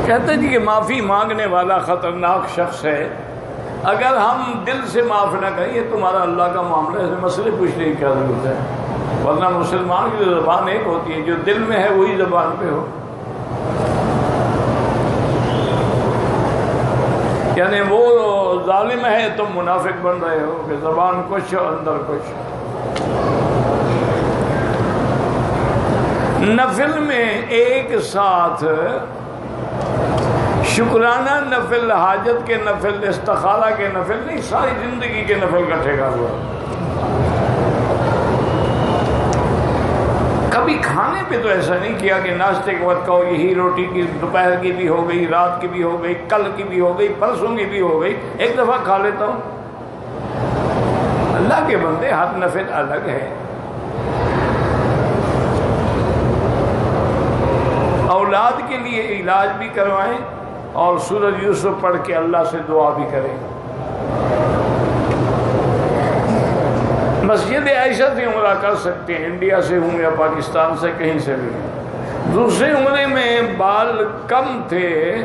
کہتے ہیں جی کہ معافی مانگنے والا خطرناک شخص ہے، اگر ہم دل سے معاف نہ کریں، یہ تمہارا اللہ کا معاملہ ہے، ایسے مسئلے پوچھنے کی کیا ضرورت ہے؟ ورنہ مسلمان کی جو زبان ایک ہوتی ہے، جو دل میں ہے وہی زبان پہ ہو. یعنی وہ ظالم ہے، تم منافق بن رہے ہو کہ زبان کچھ اور اندر کچھ. نفل میں ایک ساتھ شکرانہ نفل، حاجت کے نفل، استخارہ کے نفل نہیں، ساری زندگی کے نفل اکٹھے کر ہوا. کبھی کھانے پہ تو ایسا نہیں کیا کہ ناشتے کے وقت کہو یہی روٹی کی دوپہر کی بھی ہو گئی، رات کی بھی ہو گئی، کل کی بھی ہو گئی، پرسوں کی بھی ہو گئی، ایک دفعہ کھا لیتا ہوں. اللہ کے بندے ہر نفل الگ ہے. اولاد کے لیے علاج بھی کروائیں اور سورۃ یوسف پڑھ کے اللہ سے دعا بھی کریں. مسجد عائشہ سے عمرہ کر سکتے ہیں، انڈیا سے ہوں یا پاکستان سے، کہیں سے بھی. دوسرے عمرے میں بال کم تھے،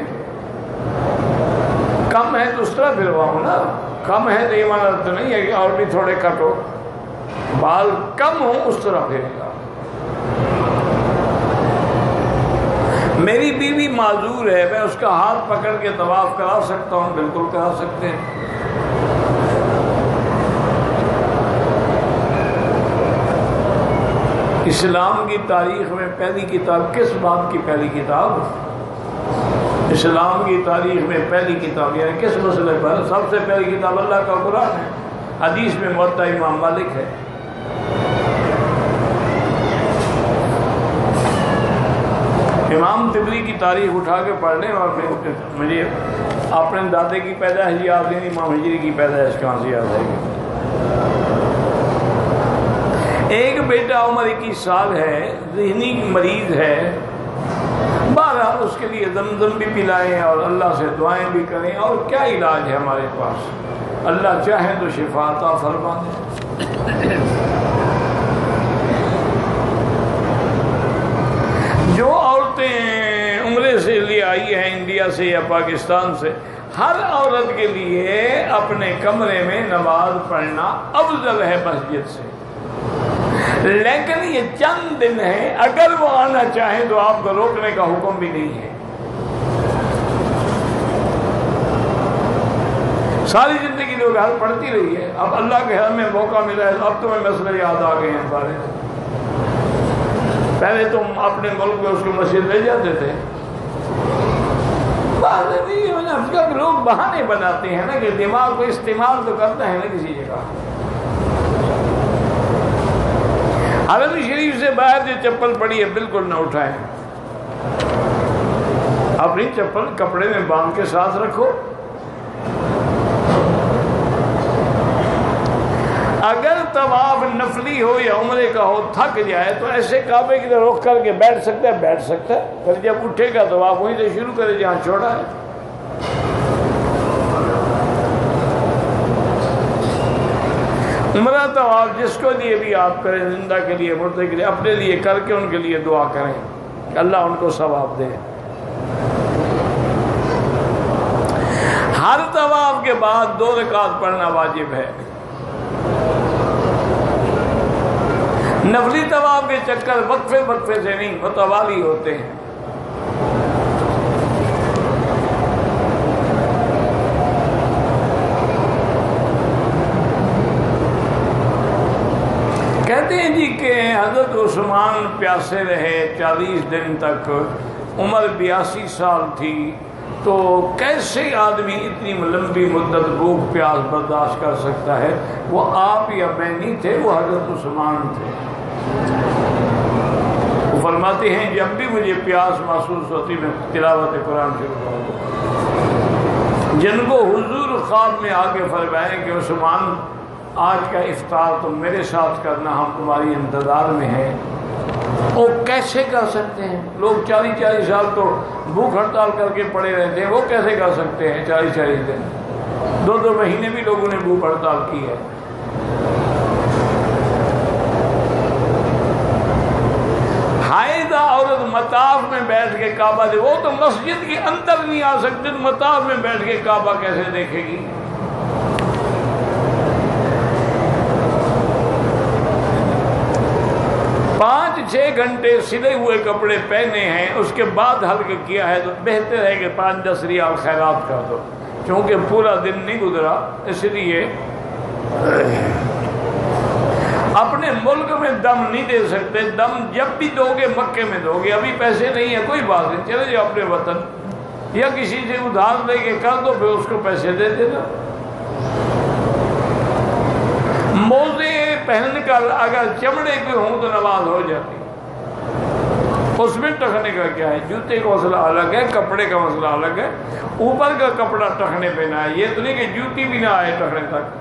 کم ہے تو اس طرح پھرواؤں نا، کم ہے تو یہ معنی تو نہیں ہے کہ اور بھی تھوڑے کٹو، بال کم ہو اس طرح پھرے گا. میری بیوی معذور ہے، میں اس کا ہاتھ پکڑ کے طواف کرا سکتا ہوں، بالکل کرا سکتے ہیں. اسلام کی تاریخ میں پہلی کتاب کس بات کی پہلی کتاب؟ اسلام کی تاریخ میں پہلی کتاب یعنی کس مسئلے پر؟ سب سے پہلی کتاب اللہ کا قرآن ہے. حدیث میں موطا امام مالک ہے. امام طبری کی تاریخ اٹھا کے پڑھ لیں اور پھر مجھے اپنے دادے کی پیدائش یاد نہیں، امام ہجری کی پیدائش کہاں سے یاد آئے گی. ایک بیٹا عمر 21 سال ہے، ذہنی مریض ہے، بہرحال اس کے لیے زمزم بھی پلائیں اور اللہ سے دعائیں بھی کریں. اور کیا علاج ہے ہمارے پاس؟ اللہ چاہے تو شفا عطا فرما دے. جو عورتیں عمرے سے لے آئی ہیں انڈیا سے یا پاکستان سے، ہر عورت کے لیے اپنے کمرے میں نماز پڑھنا افضل ہے مسجد سے. لیکن یہ چند دن ہے، اگر وہ آنا چاہیں تو آپ کو روکنے کا حکم بھی نہیں ہے. ساری زندگی لوگ گھر پڑھتی رہی ہے، اب اللہ کے گھر میں موقع ملا ہے، اب تمہیں مسئلے یاد آ گئے ہیں سارے. پہلے تم اپنے ملک میں اس کو مسجد لے جاتے تھے. جب لوگ بہانے بناتے ہیں نا کہ دماغ کو استعمال تو کرتا ہے نا کسی جگہ. حرم شریف سے باہر جو چپل پڑی ہے بالکل نہ اٹھائیں. اپنی چپل کپڑے میں باندھ کے ساتھ رکھو. اگر طواف نفلی ہو یا عمرے کا ہو، تھک جائے تو ایسے کعبے کی طرف رخ کر کے بیٹھ سکتا ہے، بیٹھ سکتا ہے. پھر جب اٹھے گا طواف وہیں سے شروع کرے جہاں چھوڑا ہے. عمرہ طواف جس کو لیے بھی آپ کریں، زندہ کے لیے، مردے کے لیے، اپنے لیے کر کے ان کے لیے دعا کریں کہ اللہ ان کو ثواب دے. ہر طواف کے بعد 2 رکعت پڑھنا واجب ہے. نفلی طواف کے چکر وقفے سے نہیں، متوالی ہوتے ہیں. کہتے ہیں جی کہ حضرت عثمان پیاسے رہے 40 دن تک، عمر 82 سال تھی، تو کیسے آدمی اتنی لمبی مدت بھوک پیاس برداشت کر سکتا ہے؟ وہ آپ یا میں نہیں تھے، وہ حضرت عثمان تھے. وہ فرماتے ہیں جب بھی مجھے پیاس محسوس ہوتی میں تلاوت قرآن شروع کرتا. جن کو حضور خواب میں آگے فرمائے کہ عثمان آج کا افطار تم میرے ساتھ کرنا، ہم تمہاری انتظار میں ہیں، وہ کیسے کر سکتے ہیں؟ لوگ 40 سال تو بھوک ہڑتال کر کے پڑے رہتے ہیں، وہ کیسے کر سکتے ہیں 40 دن؟ 2 مہینے بھی لوگوں نے بھوک ہڑتال کی ہے. حائضہ عورت مطاف مطاف میں بیٹھ کے کعبہ دے، وہ تو مسجد کے اندر نہیں آ سکتے، تو مطاف میں بیٹھ کے کعبہ کیسے دیکھے گی؟ پانچ 6 گھنٹے سلے ہوئے کپڑے پہنے ہیں، اس کے بعد حلق کیا ہے، تو بہتر ہے کہ 5-10 ریال خیرات کر دو، چونکہ پورا دن نہیں گزرا، اس لیے اپنے ملک میں دم نہیں دے سکتے، دم جب بھی دو گے مکے میں دو گے، ابھی پیسے نہیں ہیں کوئی بات نہیں، چلے جاؤ اپنے وطن، یا کسی سے ادھار لے کے کر دو، پھر اس کو پیسے دے دینا۔ موزے پہن کر اگر چمڑے کے ہوں تو نماز ہو جاتی، اس میں ٹکنے کا کیا ہے؟ جوتے کا مسئلہ الگ ہے، کپڑے کا مسئلہ الگ ہے، اوپر کا کپڑا ٹکنے پہ نہ ہے، یہ تو نہیں کہ جوتی بھی نہ آئے ٹکنے تک۔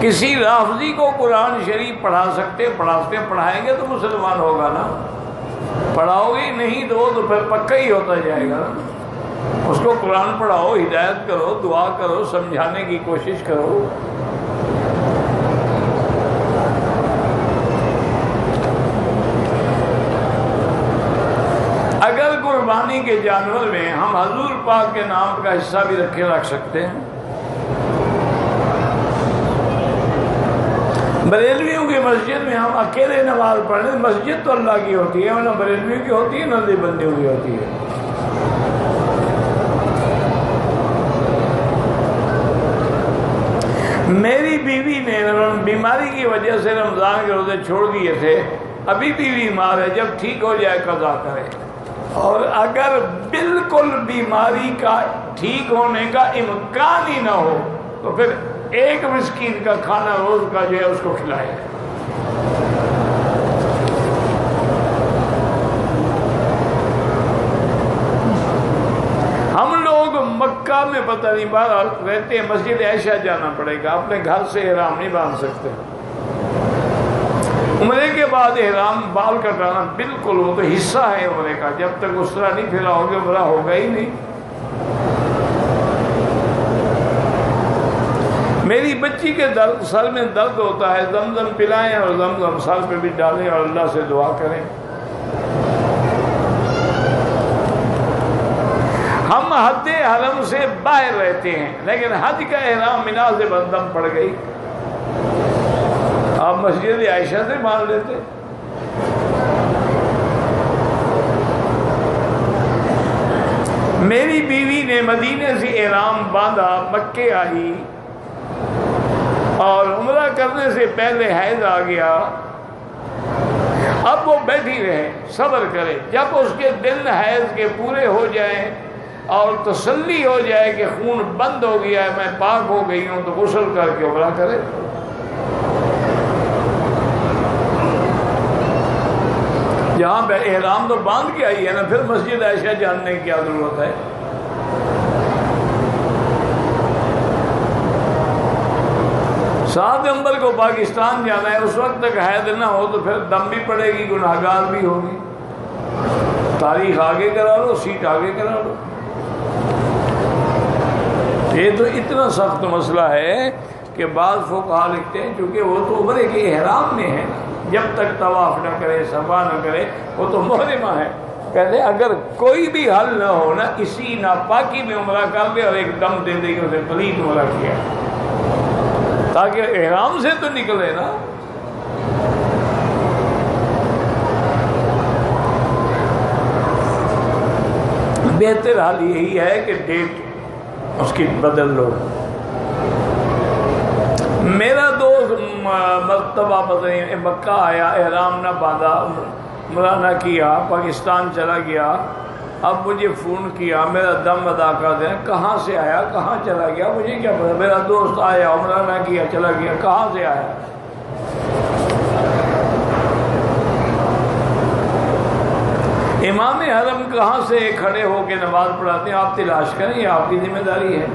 کسی رافضی کو قرآن شریف پڑھا سکتے، پڑھاتے پڑھائیں گے تو مسلمان ہوگا نا، پڑھاؤ گے نہیں تو پھر پکا ہی ہوتا جائے گا نا۔ اس کو قرآن پڑھاؤ، ہدایت کرو، دعا کرو، سمجھانے کی کوشش کرو۔ اگر قربانی کے جانور میں ہم حضور پاک کے نام کا حصہ بھی رکھ سکتے ہیں۔ بریلویوں کی مسجد میں ہم اکیلے نماز پڑھیں، مسجد تو اللہ کی ہوتی ہے، نہ بریلویوں کی ہوتی ہے، نہ دیوبندیوں کی ہوتی ہے۔ میری بیوی نے بیماری کی وجہ سے رمضان کے روزے چھوڑ دیے تھے، ابھی بھی بیمار ہے، جب ٹھیک ہو جائے قضا کرے۔ اور اگر بالکل بیماری کا ٹھیک ہونے کا امکان ہی نہ ہو تو پھر ایک مسکین کا کھانا روز کا جو ہے اس کو کھلائے۔ ہم لوگ مکہ میں پتہ نہیں باہر رہتے ہیں، مسجد عائشہ جانا پڑے گا، اپنے گھر سے احرام نہیں باندھ سکتے۔ عمرے کے بعد احرام بال کٹانا بالکل وہ تو حصہ ہے عمرے کا، جب تک اس طرح نہیں پھیلاؤ گے عمرہ ہوگا ہی نہیں۔ میری بچی کے سر میں درد ہوتا ہے، زمزم پلائیں اور زمزم سر پہ بھی ڈالیں اور اللہ سے دعا کریں۔ ہم حد حرم سے باہر رہتے ہیں، لیکن حج کا احرام مینا سے بندم پڑ گئی، آپ مسجد عائشہ سے مان لیتے۔ میری بیوی نے مدینے سے احرام باندھا، مکے آئی اور عمرہ کرنے سے پہلے حیض آ گیا، اب وہ بیٹھی رہے، صبر کرے، جب اس کے دن حیض کے پورے ہو جائیں اور تسلی ہو جائے کہ خون بند ہو گیا ہے، میں پاک ہو گئی ہوں، تو غسل کر کے عمرہ کرے۔ جہاں پہ احرام تو باندھ کے آئی ہے نا، پھر مسجد عائشہ جاننے کی کیا ضرورت ہے؟ سات نمبر کو پاکستان جانا ہے، اس وقت تک حید نہ ہو تو پھر دم بھی پڑے گی، گناہگار بھی ہوگی، تاریخ آگے کرا لو، سیٹ آگے کرا لو۔ یہ تو اتنا سخت مسئلہ ہے کہ بعض فقہا لکھتے ہیں چونکہ وہ تو عمرے کے احرام میں ہے، جب تک طواف نہ کرے، صفا نہ کرے، وہ تو محرمہ ہے، کہتے ہیں اگر کوئی بھی حل نہ ہو نا، اسی ناپاکی میں عمرہ کر دے اور ایک دم دے دے کہ اسے پلید عمرہ کیا، تاکہ احرام سے تو نکلے نا۔ بہتر حال یہی ہے کہ ڈیٹ اس کی بدل لو۔ میرا دوست مرتبہ پتہ نہیں مکہ آیا، احرام نہ باندھا، عمرہ نہ کیا، پاکستان چلا گیا، اب مجھے فون کیا میرا دم ادا کر دینا، کہاں سے آیا، کہاں چلا گیا، مجھے کیا پتا، میرا دوست آیا، عمرہ نہ کیا، چلا گیا، کہاں سے آیا؟ امام حرم کہاں سے کھڑے ہو کے نماز پڑھاتے ہیں، آپ تلاش کریں، یہ آپ کی ذمہ داری ہے۔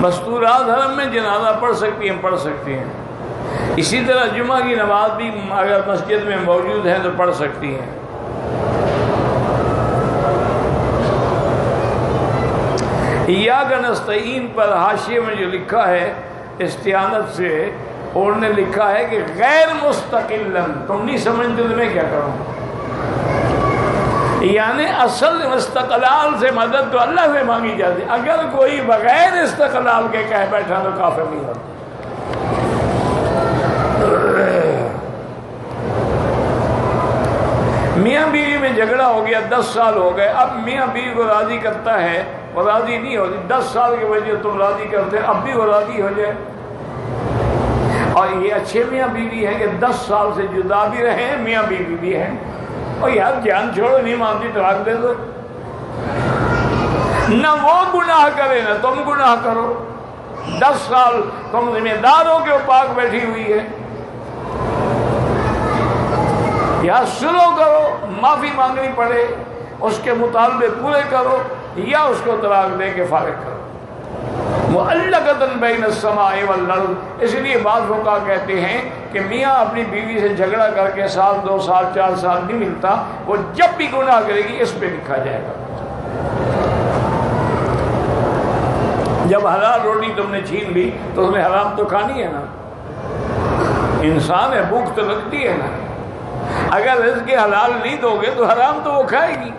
مستورات حرم میں جنازہ پڑھ سکتی ہیں، پڑھ سکتی ہیں، اسی طرح جمعہ کی نماز بھی اگر مسجد میں موجود ہے تو پڑھ سکتی ہیں۔ ایاک نستعین پر حاشیے میں جو لکھا ہے استعانت سے، اور نے لکھا ہے کہ غیر مستقلن، تم نہیں سمجھتے تو میں کیا کروں؟ یعنی اصل استقلال سے مدد تو اللہ سے مانگی جاتی، اگر کوئی بغیر استقلال کے کہہ بیٹھا تو کافر نہیں ہوتا۔ میاں بیوی میں جھگڑا ہو گیا، 10 سال ہو گئے، اب میاں بیوی کو راضی کرتا ہے، وہ راضی نہیں ہوتی، 10 سال کی وجہ تم راضی کرتے، اب بھی وہ راضی ہو جائے، اور یہ اچھے میاں بیوی ہیں کہ 10 سال سے جدا بھی رہے ہیں، میاں بیوی بھی ہیں، اور یار جان چھوڑو نہیں مانتی طلاق دے دو، نہ وہ گناہ کرے نہ تم گناہ کرو، 10 سال تم ذمہ دار ہو کہ وہ پاک بیٹھی ہوئی ہے، یا سلو کرو، معافی مانگنی پڑے، اس کے مطالبے پورے کرو، یا اس کو طلاق دے کے فارغ کرو۔ معلقۃ بین السماء والارض، اس لیے بعض فقہا کہتے ہیں کہ میاں اپنی بیوی سے جھگڑا کر کے 1 سال 2 سال 4 سال نہیں ملتا، وہ جب بھی گناہ کرے گی اس پہ لکھا جائے گا۔ جب حلال روٹی تم نے چھین لی تو تمہیں حرام تو کھانی ہے نا، انسان ہے، بھوک تو لگتی ہے نا، اگر رزق حلال نہیں دو گے تو حرام تو وہ کھائے گی۔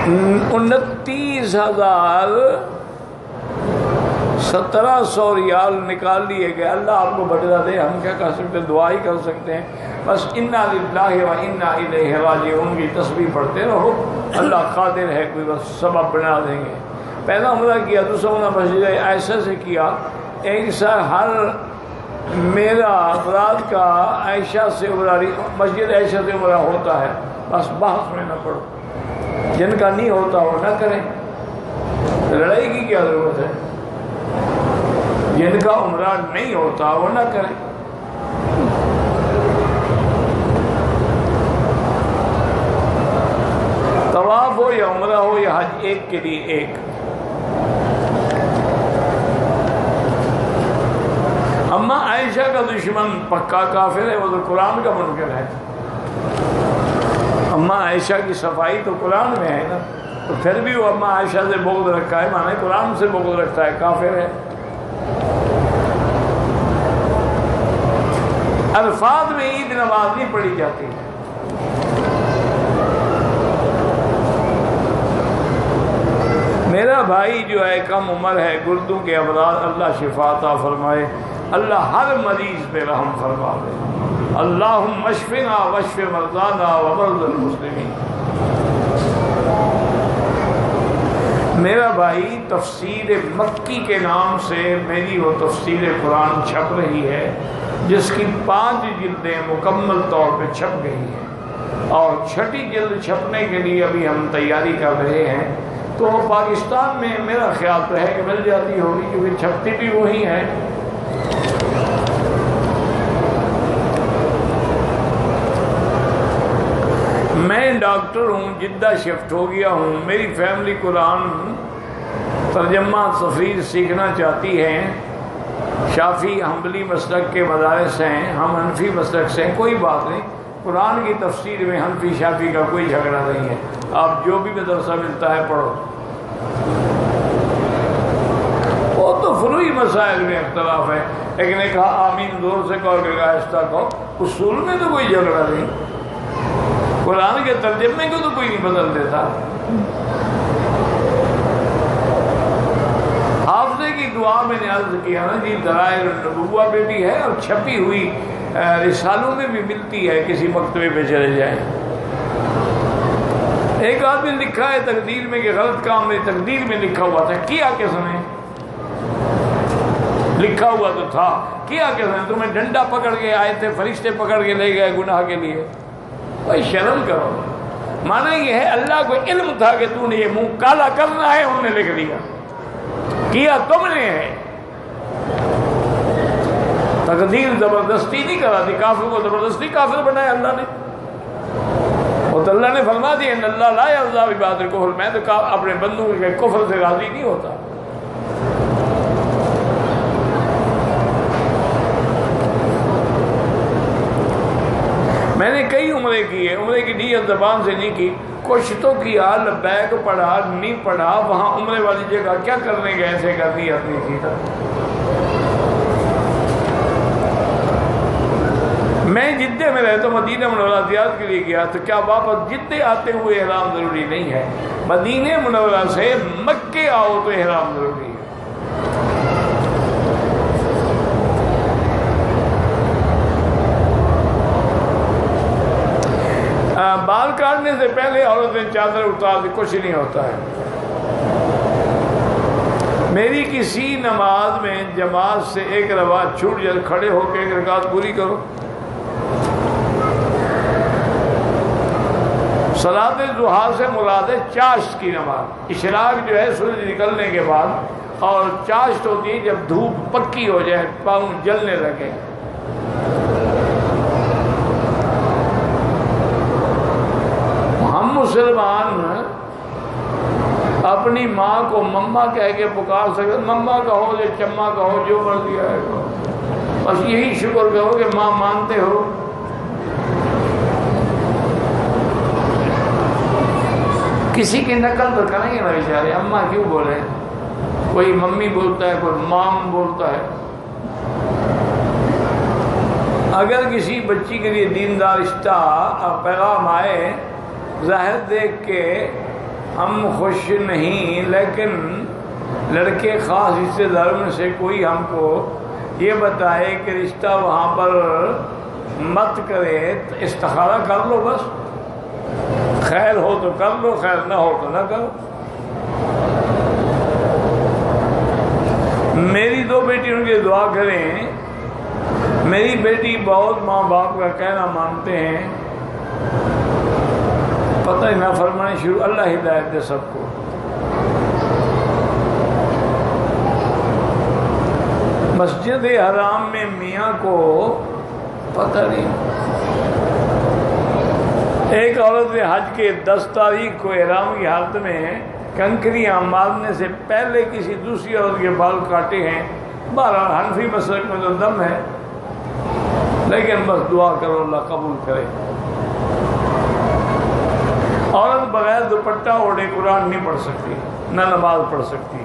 29,1700 ریال نکال لیے گئے، اللہ آپ کو بدلہ دے، ہم کیا کر سکتے ہیں، دعا ہی کر سکتے ہیں، بس انا للہ و انا الیہ راجعون کی تسبیح پڑھتے رہو، اللہ قادر ہے، کوئی بس سبب بنا دیں گے۔ پہلا عمرہ کیا، دوسرا عمرہ مسجد عائشہ سے کیا، ایک سال ہر میرا افراد کا عائشہ سے عمرہ، مسجد عائشہ سے عمرہ ہوتا ہے، بس بحث میں نہ پڑو، جن کا نہیں ہوتا وہ نہ کریں، لڑائی کی کیا ضرورت ہے، جن کا عمرہ نہیں ہوتا وہ نہ کریں۔ طواف ہو یا عمرہ ہو یا حج، ایک کے لیے ایک۔ اما عائشہ کا دشمن پکا کافر ہے، وہ تو قرآن کا منکر ہے، اما عائشہ کی صفائی تو قرآن میں ہے نا، تو پھر بھی وہ اما عائشہ سے بغض رکھا ہے، مانے قرآن سے بغض رکھتا ہے، کافر ہے۔ الفاظ میں عید نماز نہیں پڑھی جاتی، میرا بھائی جو ہے کم عمر ہے، گردوں کے امراض، اللہ شفا عطا فرمائے، اللہ ہر مریض پہ رحم فرما دے، اللہم اشفنا واشف مرضانا ومرضى المسلمین۔ میرا بھائی تفسیر مکی کے نام سے میری وہ تفسیر قرآن چھپ رہی ہے، جس کی 5 جلدیں مکمل طور پہ چھپ گئی ہیں، اور 6ٹھی جلد چھپنے کے لیے ابھی ہم تیاری کر رہے ہیں، تو پاکستان میں میرا خیال تو ہے کہ مل جاتی ہوگی، کیونکہ چھپتی بھی وہی ہے۔ میں ڈاکٹر ہوں، جدہ شفٹ ہو گیا ہوں، میری فیملی قرآن ترجمہ تفسیر سیکھنا چاہتی ہے، شافعی حنبلی مسلک کے مدارس ہیں، ہم حنفی مسلک سے ہیں، کوئی بات نہیں، قرآن کی تفسیر میں حنفی شافعی کا کوئی جھگڑا نہیں ہے، آپ جو بھی مدرسہ ملتا ہے پڑھو، وہ تو فروعی مسائل میں اختلاف ہے، ایک نے کہا آمین زور سے کہو، کہ آہستہ کہو، اصول میں تو کوئی جھگڑا نہیں، قرآن کے ترجمے کو تو کوئی نہیں بدل دیتا۔ حافظے کی دعا میں نے عرض کیا نا جی، دلائل النبوہ پہ بھی ہے، اور چھپی ہوئی رسالوں میں بھی ملتی ہے، کسی مکتبے پہ چلے جائیں۔ ایک آدمی نے لکھا ہے تقدیر میں کہ غلط کام میں تقدیر میں لکھا ہوا تھا، کیا کس نے؟ لکھا ہوا تو تھا، کیا کس نے؟ تمہیں ڈنڈا پکڑ کے آئے تھے، فرشتے پکڑ کے لے گئے گناہ کے لیے، بھائی شرم کرو۔ مانا یہ ہے اللہ کو علم تھا کہ تو نے یہ منہ کالا کرنا ہے، انہوں نے لکھ لیا، کیا تم نے ہے۔ تقدیر زبردستی نہیں کراتی، کافر کو زبردستی کافر بنایا اللہ نے، اور اللہ نے فرما دیا ان اللہ لا یرضی ببعض الکفر، میں تو اپنے بندوں کے کفر سے راضی نہیں ہوتا۔ میں نے کئی عمرے کی ہے، عمرے کی نیت زبان سے نہیں کی، کچھ تو کیا، لبیک پڑھا نہیں پڑھا، وہاں عمرے والی جگہ کیا کرنے گئے ایسے کر دی اپنی سیدھا۔ میں جدے میں رہتا ہوں، مدینہ منورہ زیارت کے لیے گیا تو کیا واپس جدے آتے ہوئے احرام ضروری نہیں ہے؟ مدینہ منورہ سے مکے آؤ تو احرام ضروری ہے۔ بال کاٹنے سے پہلے عورتیں چادر اتار دی، کچھ نہیں ہوتا ہے۔ میری کسی نماز میں جماعت سے ایک رواج چھوٹ جائے، کھڑے ہو کے ایک رکعت پوری کرو۔ صلاۃ ضحیٰ سے مراد ہے چاشت کی نماز۔ اشراق جو ہے سورج نکلنے کے بعد، اور چاشت ہوتی ہے جب دھوپ پکی ہو جائے، پاؤں جلنے لگے۔ ہم مسلمان اپنی ماں کو مما کہہ کے پکار سکتے، مما کہو یا چما کہو، جو مرضی آئے گا، بس یہی شکر کرو کہ ماں مانتے ہو۔ کسی کی نقل تو کریں گے نا بیچارے، اماں کیوں بولے، کوئی ممی بولتا ہے، کوئی مام بولتا ہے۔ اگر کسی بچی کے لیے دیندار رشتہ پیغام آئے، ظاہر دیکھ کے ہم خوش نہیں، لیکن لڑکے خاص رشتے داروں میں سے کوئی ہم کو یہ بتائے کہ رشتہ وہاں پر مت کرے، استخارہ کر لو، بس خیر ہو تو کر لو، خیر نہ ہو تو نہ کرو۔ میری دو بیٹیوں کے دعا کریں۔ میری بیٹی بہت ماں باپ کا کہنا مانتے ہیں، پتہ ہی نہ فرمائیں شروع، اللہ ہدایت دے سب کو۔ مسجد حرام میں میاں کو پتہ نہیں، ایک عورت نے حج کے 10 تاریخ کو احرام کی حالت میں کنکریاں مارنے سے پہلے کسی دوسری عورت کے بال کاٹے ہیں۔ بہرحال حنفی مسلک میں تو دم ہے، لیکن بس دعا کرو اللہ قبول کرے۔ عورت بغیر دوپٹہ اوڑھے قرآن نہیں پڑھ سکتی، نہ نماز پڑھ سکتی۔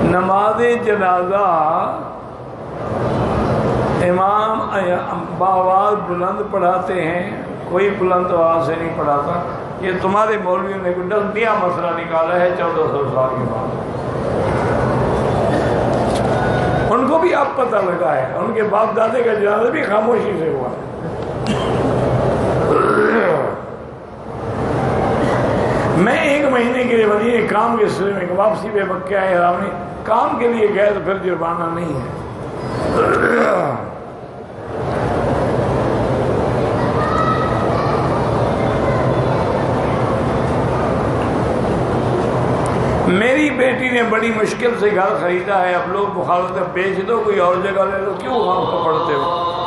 نماز جنازہ امام بآواز بلند پڑھاتے ہیں، کوئی بلند آواز سے نہیں پڑھاتا۔ یہ تمہارے مولویوں نے کوئی نیا مسئلہ نکالا ہے 1400 سال کے بعد۔ ان کو بھی اب پتہ لگا ہے، ان کے باپ دادے کا جنازہ بھی خاموشی سے ہوا ہے۔ میں 1 مہینے کے لیے مدینے کام کے سلسلے میں واپسی پہ مکہ آئے، حرام کام کے لیے گئے تو پھر جرمانہ نہیں ہے۔ میری بیٹی نے بڑی مشکل سے گھر خریدا ہے، اب لوگ مخالفت بیچ دو، کوئی اور جگہ لے لو، کیوں وہاں کو پڑھتے ہو؟